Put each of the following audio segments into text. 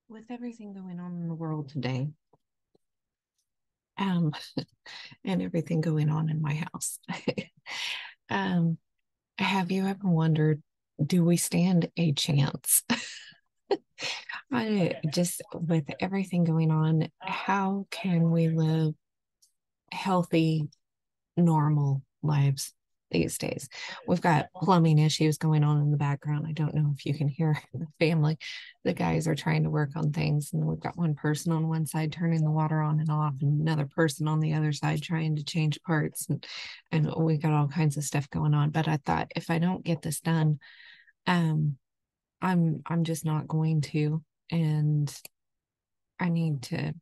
with everything going on in the world today, um, and everything going on in my house, um, have you ever wondered, do we stand a chance? I just with everything going on, how can we live healthy, normal lives these days? We've got plumbing issues going on in the background. I don't know if you can hear the family. The guys are trying to work on things, and we've got one person on one side turning the water on and off, and another person on the other side trying to change parts, and we got all kinds of stuff going on. But I thought if I don't get this done, um, I'm just not going to, and I need to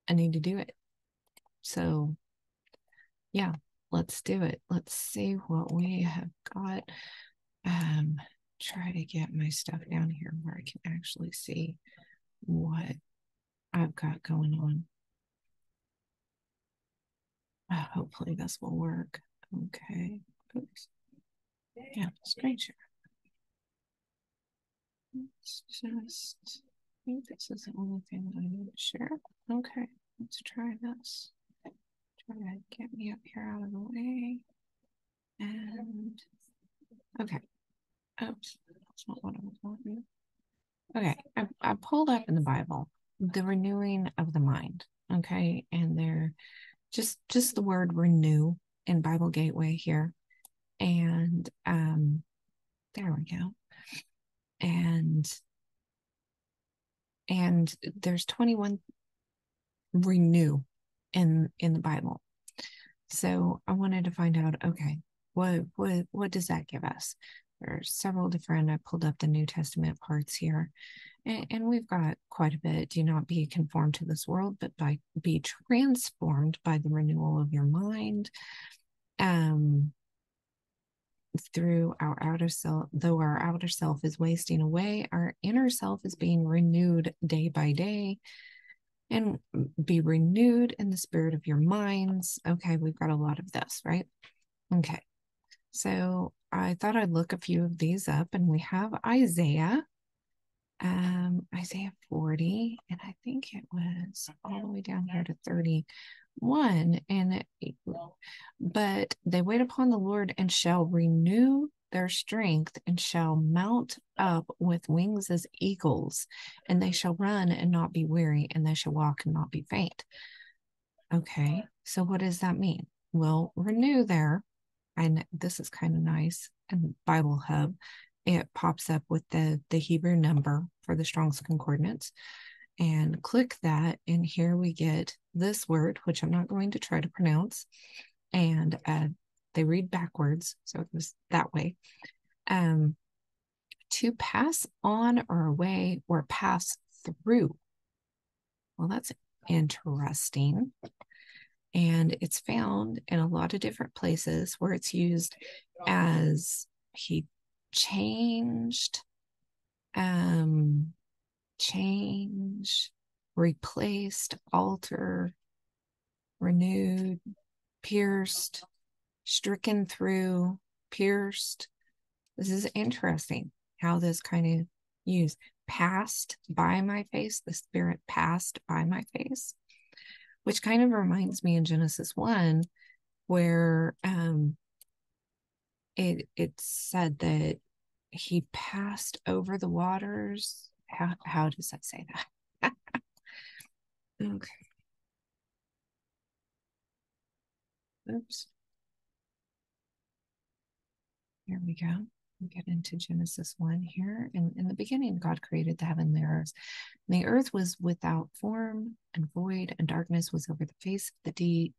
I need to do it. So yeah, let's do it. Let's see what we have got. Um, Try to get my stuff down here where I can actually see what I've got going on. Hopefully this will work. Okay. Oops. Yeah, screen share. It's just, I think this is the only thing that I need to share. Okay, let's try this. Try to get me up here out of the way. And okay. Oops, that's not what I was wanting. Okay, I pulled up in the Bible the renewing of the mind. Okay, and they're just the word renew in Bible Gateway here, and there we go. And there's 21 renew in the Bible. So I wanted to find out, okay, what does that give us? There's several different, I pulled up the New Testament parts here, and we've got quite a bit. Do not be conformed to this world, but be transformed by the renewal of your mind. Through our outer self, though our outer self is wasting away, our inner self is being renewed day by day. And be renewed in the spirit of your minds. Okay, we've got a lot of this, right? Okay, so I thought I'd look a few of these up, and we have Isaiah, Isaiah 40, and I think it was all the way down here to 31. But they wait upon the Lord and shall renew their strength and shall mount up with wings as eagles, and they shall run and not be weary, and they shall walk and not be faint. Okay, so what does that mean? Well, renew there, and this is kind of nice. And Bible Hub, it pops up with the Hebrew number for the Strong's Concordance, and click that, and here we get this word, which I'm not going to try to pronounce, and they read backwards, so it was that way. To pass on or away or pass through. Well, that's interesting. And it's found in a lot of different places where it's used as he changed, change, replaced, alter, renewed, pierced, stricken through, pierced. This is interesting how this kind of used. Passed by my face, the spirit passed by my face, which kind of reminds me in Genesis 1, where it said that he passed over the waters. How does that say that? Okay. Oops. Here we go. We get into Genesis 1 here. In the beginning, God created the heaven and the earth. And the earth was without form and void, and darkness was over the face of the deep.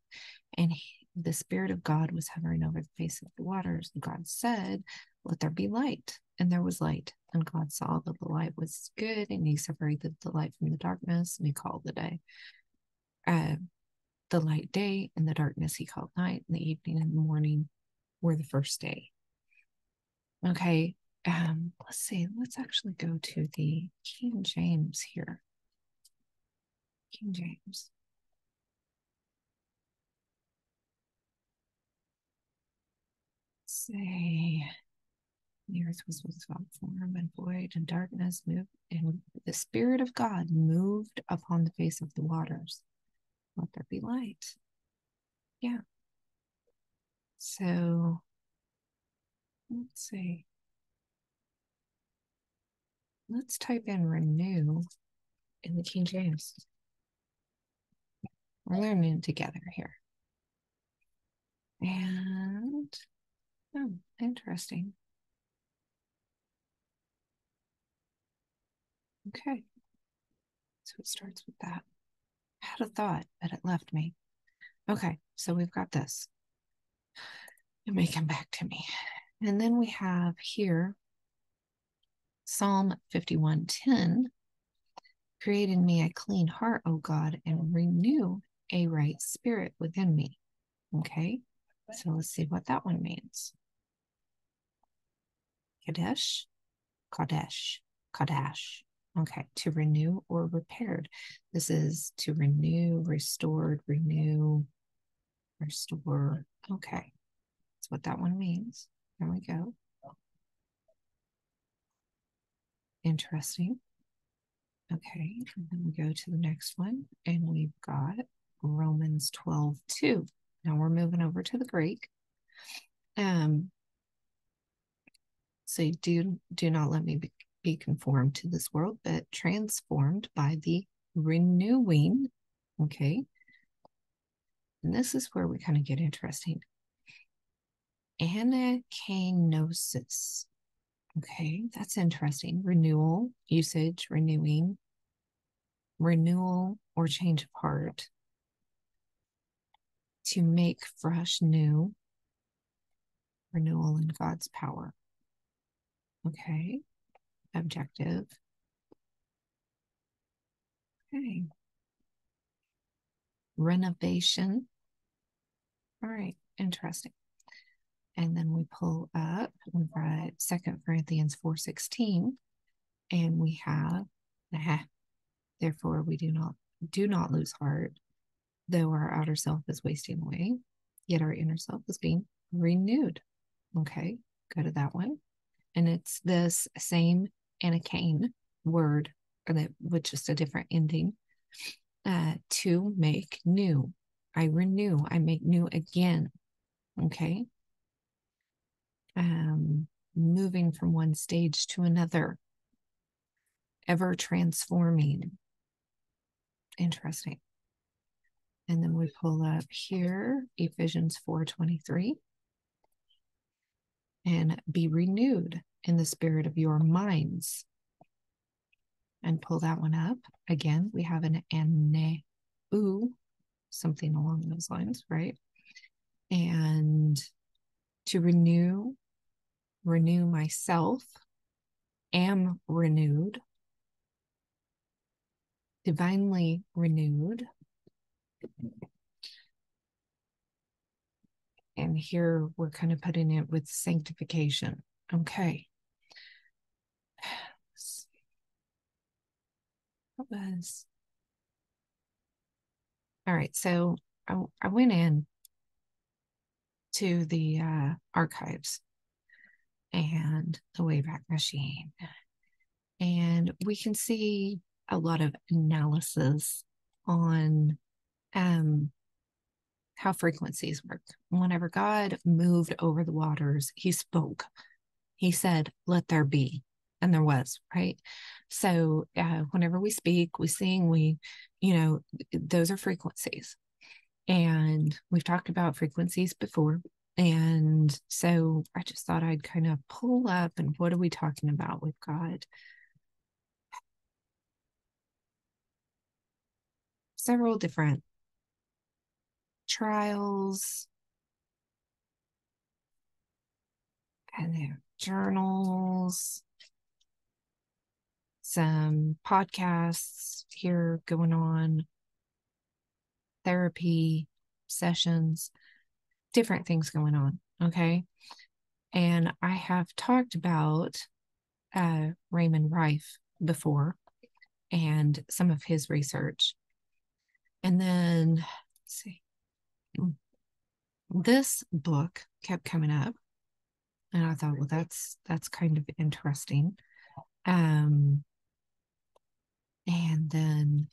And the Spirit of God was hovering over the face of the waters. And God said, let there be light. And there was light. And God saw that the light was good, and he separated the light from the darkness, and he called the light day, and the darkness he called night, and the evening and the morning were the first day. Okay, let's see. Let's actually go to the King James here. King James. Say, The earth was without form and void, and darkness moved, and the Spirit of God moved upon the face of the waters. Let there be light. Yeah. So let's see. Let's type in renew in the King James. We're learning together here. And, oh, interesting. Okay. So it starts with that. I had a thought, but it left me. Okay, so we've got this. It may come back to me. And then we have here Psalm 51:10. Create in me a clean heart, O God, and renew a right spirit within me. Okay, so let's see what that one means. Kadesh, Kadesh, Kadash. Okay, to renew or repaired. This is to renew, restored, renew, restore. Okay, that's what that one means. There we go. Interesting. Okay, and then we go to the next one, and we've got Romans 12:2. Now we're moving over to the Greek. So do not let me be conformed to this world, but transformed by the renewing. Okay. And this is where we kind of get interesting. Anakenosis. Okay, that's interesting. Renewal, usage, renewing, renewal or change of heart. To make fresh, new, renewal in God's power. Okay, objective. Okay. Renovation. All right, interesting. And then we pull up, we've got 2 Corinthians 4:16, and we have, therefore we do not lose heart, though our outer self is wasting away, yet our inner self is being renewed. Okay, go to that one. And it's this same anakain word, with just a different ending, to make new. I renew, I make new again. Okay. Moving from one stage to another, ever transforming. Interesting. And then we pull up here Ephesians 4:23, and be renewed in the spirit of your minds. And pull that one up again. We have an aneu, something along those lines, right? And to renew myself, am renewed, divinely renewed. And here we're kind of putting it with sanctification. Okay. What was? All right. So I went in to the archives and the Wayback Machine, and we can see a lot of analysis on how frequencies work. Whenever God moved over the waters, he spoke. He said, let there be. And there was, right? So whenever we speak, we sing, those are frequencies. And we've talked about frequencies before. And so I just thought I'd kind of pull up, and what are we talking about with God? Several different trials and their journals, some podcasts here going on, therapy sessions, different things going on. Okay. And I have talked about Rosenau Rife before and some of his research. And then, let's see, this book kept coming up. And I thought, well, that's kind of interesting. And then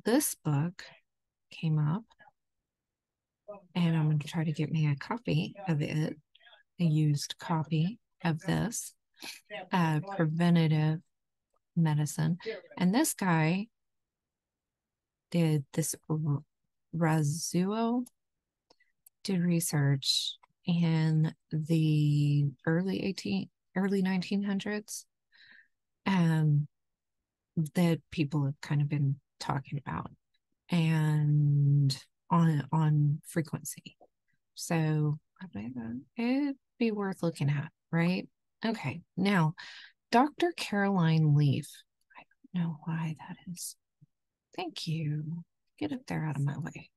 this book came up, and I'm going to try to get me a copy of it, a used copy of this preventative medicine. And this guy did this Razuo did research in the early 1900s that people have kind of been talking about, and on frequency. So it'd be worth looking at, right? Okay, now Dr. Caroline Leaf. I don't know why that is. Thank you. Get up there out of my way.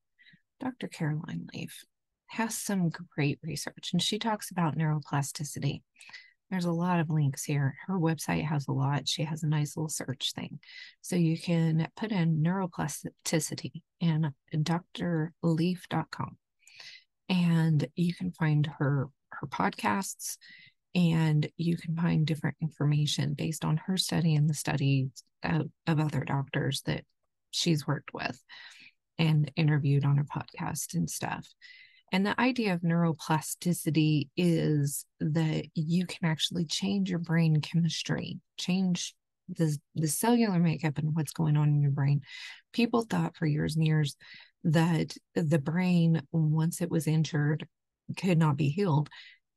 Dr. Caroline Leaf has some great research, and she talks about neuroplasticity. There's a lot of links here. Her website has a lot. She has a nice little search thing. So you can put in neuroplasticity and drleaf.com, and you can find her podcasts, and you can find different information based on her study and the studies of other doctors that she's worked with and interviewed on her podcast and stuff. And the idea of neuroplasticity is that you can actually change your brain chemistry, change the cellular makeup and what's going on in your brain. People thought for years and years that the brain, once it was injured, could not be healed.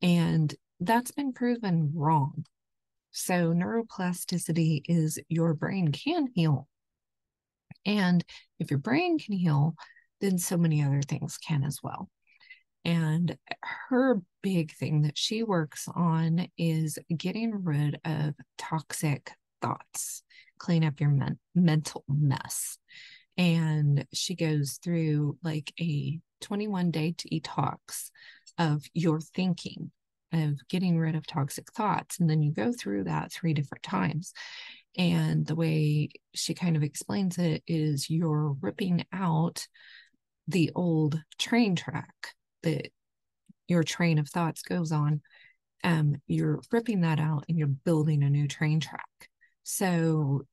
And that's been proven wrong. So neuroplasticity is your brain can heal. And if your brain can heal, then so many other things can as well. And her big thing that she works on is getting rid of toxic thoughts, clean up your mental mess. And she goes through like a 21-day detox of your thinking, of getting rid of toxic thoughts. And then you go through that 3 different times. And the way she kind of explains it is you're ripping out the old train track that your train of thoughts goes on. You're ripping that out and you're building a new train track. So,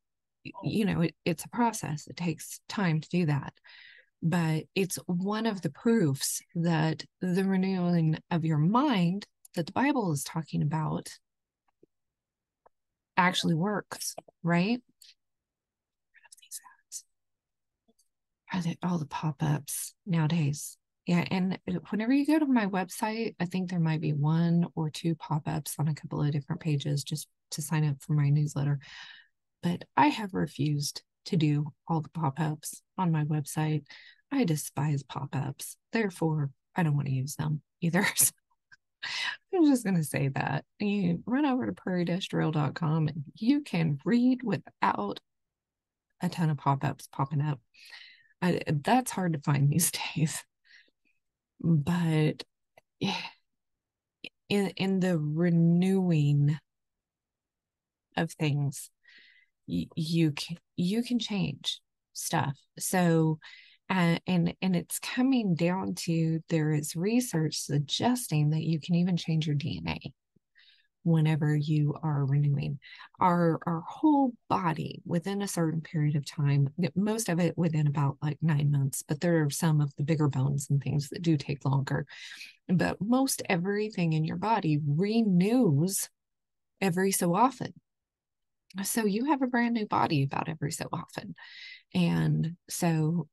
it's a process. It takes time to do that. But it's one of the proofs that the renewing of your mind that the Bible is talking about actually works, right? All the pop-ups nowadays. Yeah, and whenever you go to my website, I think there might be 1 or 2 pop-ups on a couple of different pages just to sign up for my newsletter. But I have refused to do all the pop-ups on my website. I despise pop-ups. Therefore, I don't want to use them either. So I'm just going to say that. You run over to prairie-trail.com and you can read without a ton of pop-ups popping up. That's hard to find these days. But in the renewing of things, you can change stuff. So and it's coming down to, there is research suggesting that you can even change your DNA whenever you are renewing our whole body within a certain period of time, most of it within about like 9 months, but there are some of the bigger bones and things that do take longer. But most everything in your body renews every so often. So you have a brand new body about every so often. And so,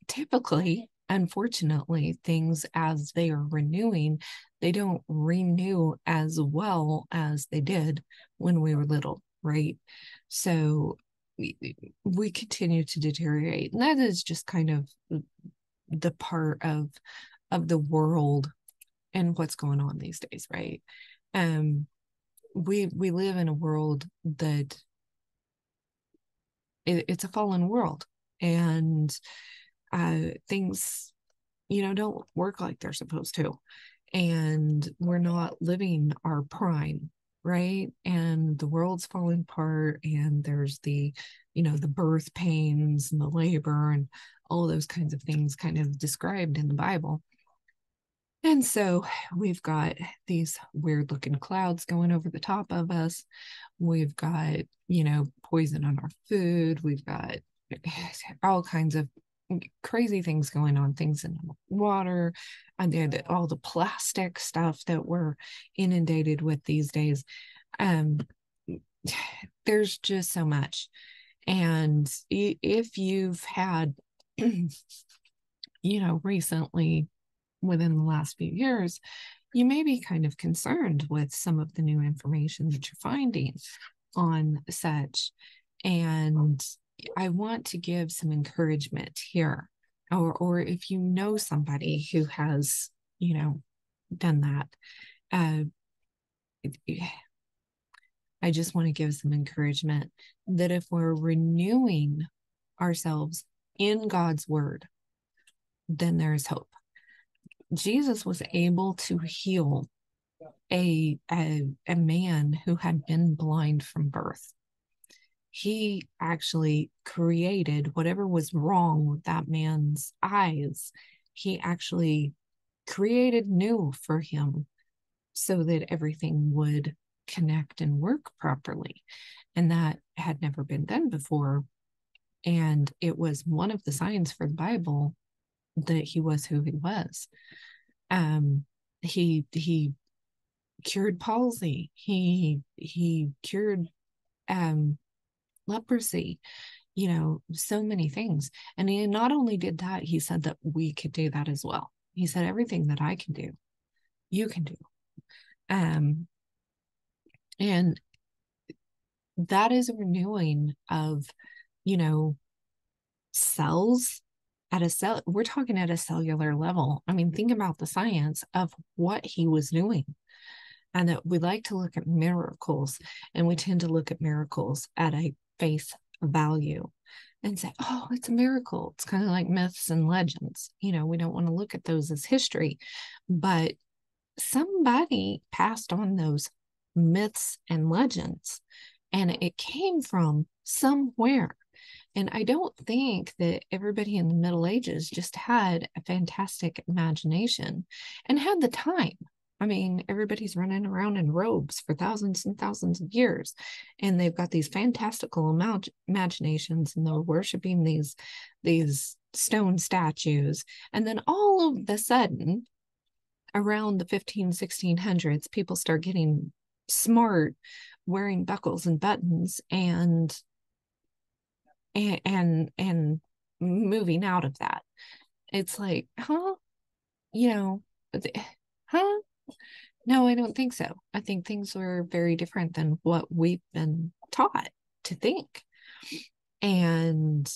typically, unfortunately, things as they are renewing, they don't renew as well as they did when we were little, right? So we continue to deteriorate. And that is just kind of the part of the world and what's going on these days, right? We live in a world that it's a fallen world, and things don't work like they're supposed to, and we're not living our prime, right? And the world's falling apart, and there's the birth pains and the labor and all those kinds of things kind of described in the Bible. And so we've got these weird looking clouds going over the top of us. We've got, poison on our food. We've got all kinds of crazy things going on, things in the water, and all the plastic stuff that we're inundated with these days. Um, there's just so much. And if you've had, recently within the last few years, you may be kind of concerned with some of the new information that you're finding on such. And I want to give some encouragement here. Or if you know somebody who has, done that, I just want to give some encouragement that if we're renewing ourselves in God's word, then there is hope. Jesus was able to heal a man who had been blind from birth. He actually created whatever was wrong with that man's eyes. He actually created new for him so that everything would connect and work properly. And that had never been done before. And it was one of the signs for the Bible that he was who he was. He cured palsy. He cured leprosy, so many things. And he not only did that, he said that we could do that as well. He said, everything that I can do, you can do. And that is a renewing of, cells at a cell. We're talking at a cellular level. I mean, think about the science of what he was doing. And that we like to look at miracles, and we tend to look at miracles at a face value and say, oh, it's a miracle. It's kind of like myths and legends. We don't want to look at those as history, but somebody passed on those myths and legends, and it came from somewhere. And I don't think that everybody in the Middle Ages just had a fantastic imagination and had the time. I mean, everybody's running around in robes for thousands and thousands of years, and they've got these fantastical imaginations, and they're worshiping these stone statues. And then all of a sudden, around the 1600s, people start getting smart, wearing buckles and buttons, and moving out of that. It's like, huh? Huh? No, I don't think so. I think things are very different than what we've been taught to think. And,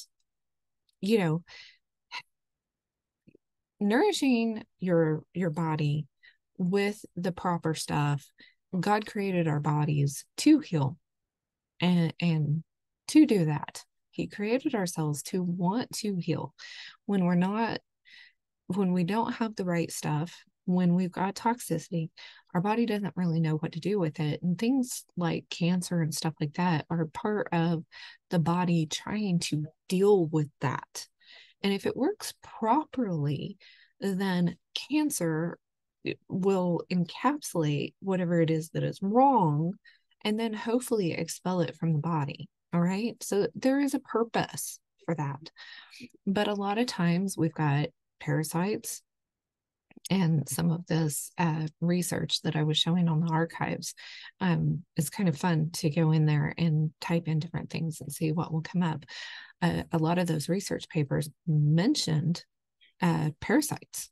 nourishing your body with the proper stuff. God created our bodies to heal and to do that. He created ourselves to want to heal. When we don't have the right stuff, when we've got toxicity, our body doesn't really know what to do with it. And things like cancer and stuff like that are part of the body trying to deal with that. And if it works properly, then cancer will encapsulate whatever it is that is wrong, and then hopefully expel it from the body. All right. So there is a purpose for that. But a lot of times we've got parasites, and some of this research that I was showing on the archives, it's kind of fun to go in there and type in different things and see what will come up. A lot of those research papers mentioned parasites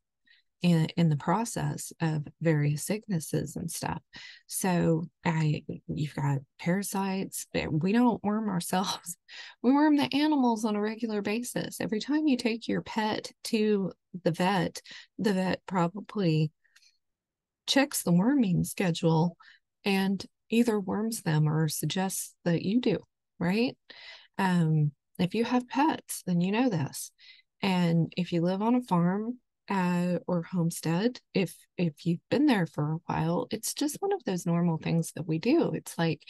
in the process of various sicknesses and stuff. So you've got parasites. We don't worm ourselves. We worm the animals on a regular basis. Every time you take your pet to the vet probably checks the worming schedule and either worms them or suggests that you do, right? If you have pets, then you know this. And if you live on a farm, or homestead, if you've been there for a while, it's just one of those normal things that we do. It's like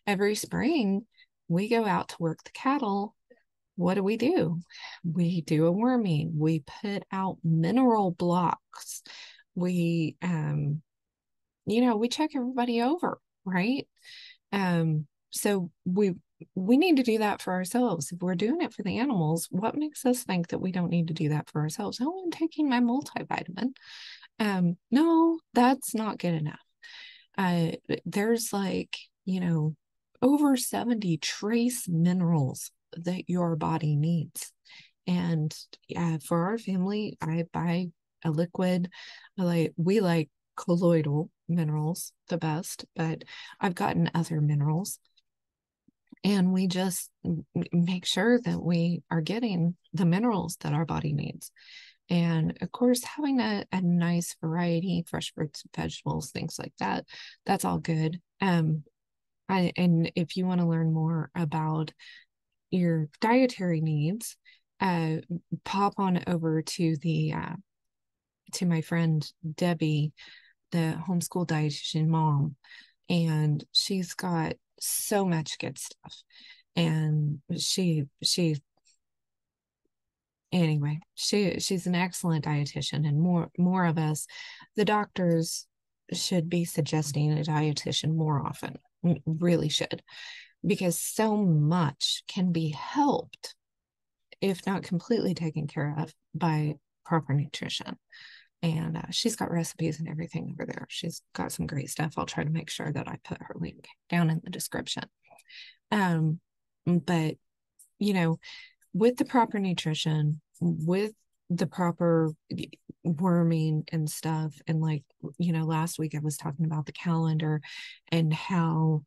every spring we go out to work the cattle. What do? We do a worming. We put out mineral blocks We, we check everybody over, right? So we need to do that for ourselves. If we're doing it for the animals, what makes us think that we don't need to do that for ourselves? Oh, I'm taking my multivitamin. No, that's not good enough. There's like, over 70 trace minerals that your body needs. And for our family, I buy a liquid. We like colloidal minerals the best, but I've gotten other minerals. And we just make sure that we are getting the minerals that our body needs. And of course, having a nice variety, fresh fruits and vegetables, things like that, that's all good. And if you want to learn more about your dietary needs, pop on over to to my friend Debbie, the homeschool dietitian mom, and she's got so much good stuff. And she's an excellent dietitian, and more of us, the doctors should be suggesting a dietitian more often. Really should, because so much can be helped, if not completely taken care of, by proper nutrition. And she's got recipes and everything over there. She's got some great stuff. I'll try to make sure that I put her link down in the description. But with the proper nutrition, with the proper worming and stuff, and last week I was talking about the calendar and how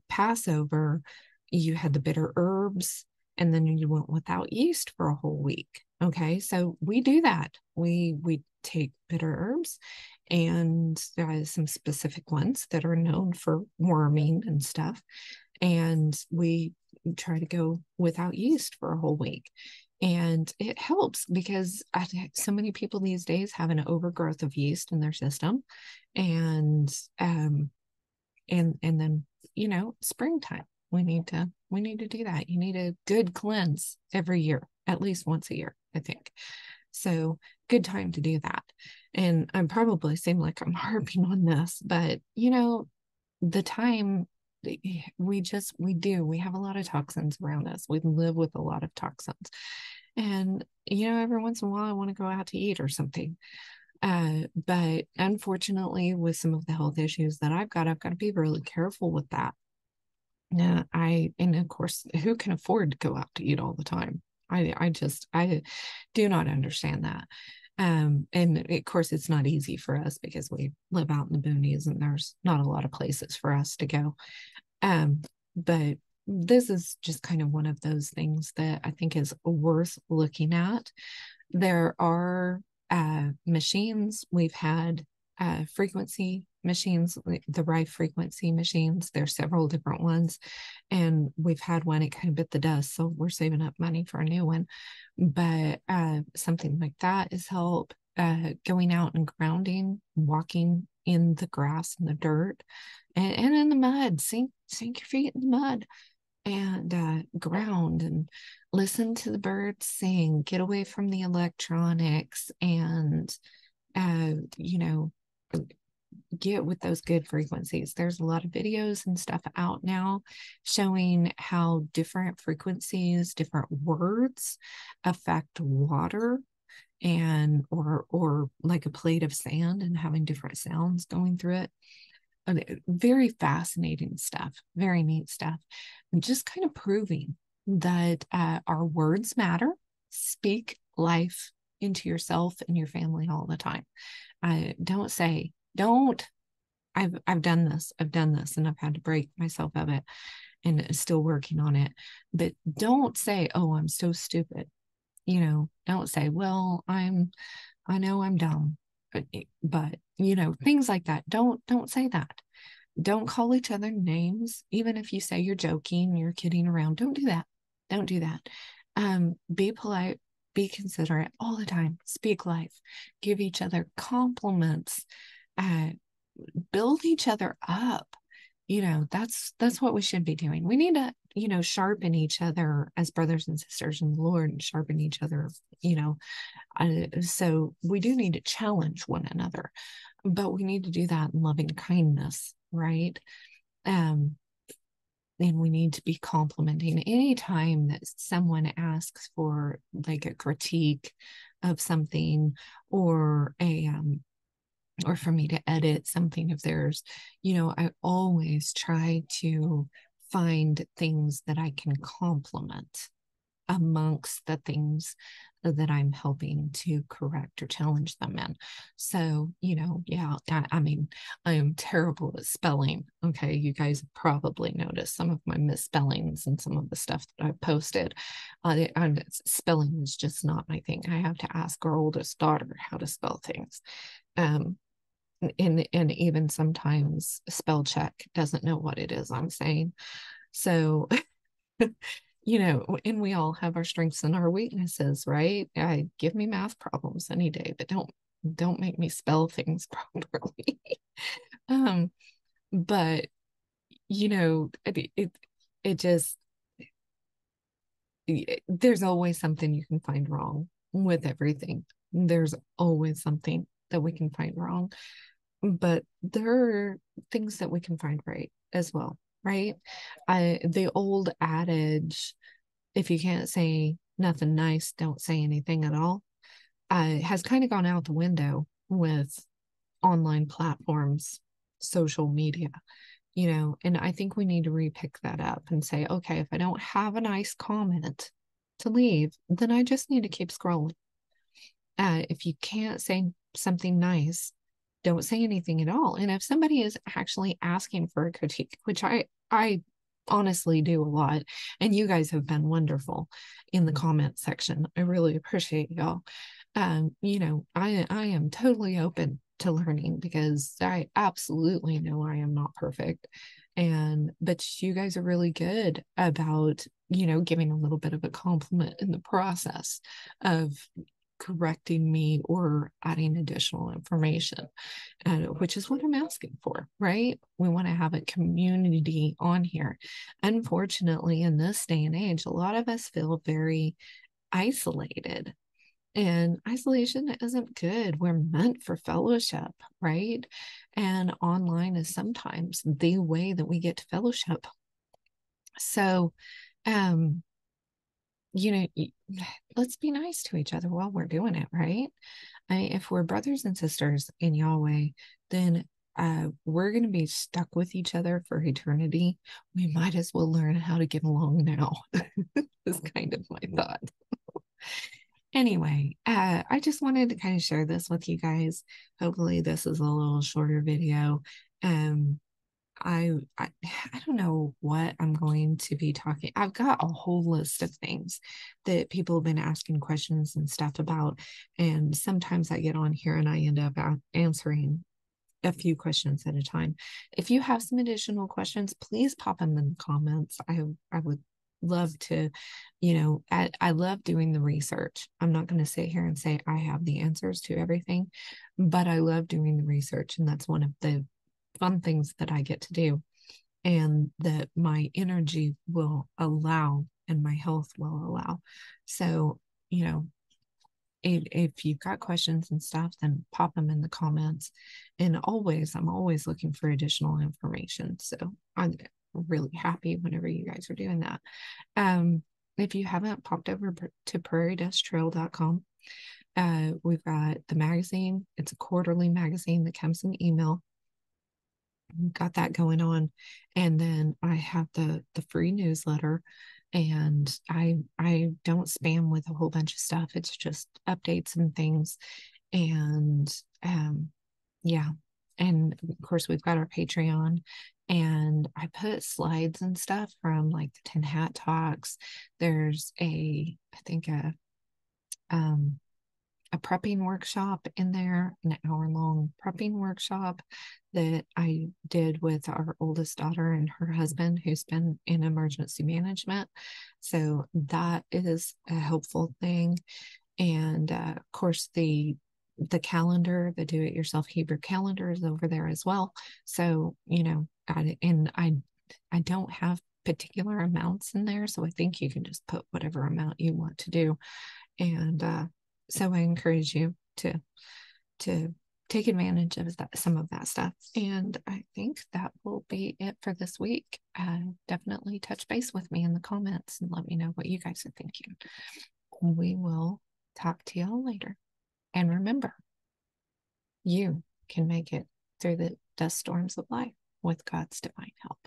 Passover, you had the bitter herbs, and then you went without yeast for a whole week. Okay, so we do that. We take bitter herbs, and there are some specific ones that are known for worming and stuff, and we try to go without yeast for a whole week. And it helps because so many people these days have an overgrowth of yeast in their system. And then springtime, we need to do that. You need a good cleanse every year, at least once a year, I think. So good time to do that. And I probably seem like I'm harping on this, but the time, we have a lot of toxins around us. We live with a lot of toxins. And every once in a while I want to go out to eat or something. But unfortunately, with some of the health issues that I've got to be really careful with that. And of course, who can afford to go out to eat all the time? I do not understand that. And of course, it's not easy for us because we live out in the boonies and there's not a lot of places for us to go. But this is just kind of one of those things that I think is worth looking at. There are machines. We've had frequency machines, the Rife frequency machines. There's several different ones, and we've had one. It kind of bit the dust, so we're saving up money for a new one. But something like that is help. Going out and grounding, walking in the grass and the dirt, and in the mud. Sink your feet in the mud and ground and listen to the birds sing. Get away from the electronics and get with those good frequencies. There's a lot of videos and stuff out now showing how different frequencies, different words affect water, and or like a plate of sand and having different sounds going through it. Very fascinating stuff, very neat stuff. And just kind of proving that our words matter. Speak life into yourself and your family all the time. Don't. I've done this, and I've had to break myself of it, and still working on it. But don't say, "Oh, I'm so stupid." Don't say, "Well, I know I'm dumb," but things like that. Don't say that. Don't call each other names, even if you say you're joking, you're kidding around. Don't do that. Don't do that. Be polite, be considerate all the time. Speak life. Give each other compliments. Build each other up. that's what we should be doing. We need to, sharpen each other as brothers and sisters in the Lord, and sharpen each other, so we do need to challenge one another, but we need to do that in loving kindness, right? And we need to be complimenting anytime that someone asks for like a critique of something, or or for me to edit something of theirs. I always try to find things that I can compliment amongst the things that I'm helping to correct or challenge them in. So, yeah, I mean, I am terrible at spelling. Okay. You guys probably noticed some of my misspellings and some of the stuff that I posted. Spelling is just not my thing. I have to ask our oldest daughter how to spell things. And even sometimes spell check doesn't know what it is I'm saying. So, and we all have our strengths and our weaknesses, right? Give me math problems any day, but don't make me spell things properly. But it just, there's always something you can find wrong with everything. There's always something that we can find wrong, but there are things that we can find right as well, right? The old adage, if you can't say nothing nice, don't say anything at all, has kind of gone out the window with online platforms, social media, and I think we need to repick that up and say, okay, if I don't have a nice comment to leave, then I just need to keep scrolling. If you can't say something nice, don't say anything at all. And if somebody is actually asking for a critique, which I honestly do a lot, and you guys have been wonderful in the comment section, I really appreciate y'all. I am totally open to learning, because I absolutely know I am not perfect. But you guys are really good about, giving a little bit of a compliment in the process of correcting me or adding additional information, which is what I'm asking for, right? We want to have a community on here. Unfortunately, in this day and age, a lot of us feel very isolated, and isolation isn't good. We're meant for fellowship, right? And online is sometimes the way that we get to fellowship. So, let's be nice to each other while we're doing it, right? If we're brothers and sisters in Yahweh, then we're going to be stuck with each other for eternity. We might as well learn how to get along now. Is kind of my thought. Anyway, I just wanted to kind of share this with you guys. Hopefully this is a little shorter video. I don't know what I'm going to be talking. I've got a whole list of things that people have been asking questions and stuff about, and sometimes I get on here and I end up answering a few questions at a time. If you have some additional questions, please pop them in the comments. I would love to, I love doing the research. I'm not going to sit here and say I have the answers to everything, but I love doing the research, and that's one of the fun things that I get to do, and that my energy will allow and my health will allow. So, if you've got questions and stuff, then pop them in the comments. And I'm always looking for additional information. So I'm really happy whenever you guys are doing that. If you haven't popped over to prairie-trail.com, we've got the magazine. It's a quarterly magazine that comes in email. Got that going on. And then I have the free newsletter, and I don't spam with a whole bunch of stuff. It's just updates and things. And yeah. And of course we've got our Patreon, and I put slides and stuff from like the 10 Hat Talks. There's I think a prepping workshop in there, an hour-long prepping workshop that I did with our oldest daughter and her husband, who's been in emergency management. So that is a helpful thing. And of course, the calendar, the do-it-yourself Hebrew calendar, is over there as well. So, And I don't have particular amounts in there, so I think you can just put whatever amount you want to do. And so I encourage you to take advantage of some of that stuff. And I think that will be it for this week. Definitely touch base with me in the comments and let me know what you guys are thinking. We will talk to y'all later. And remember, you can make it through the dust storms of life with God's divine help.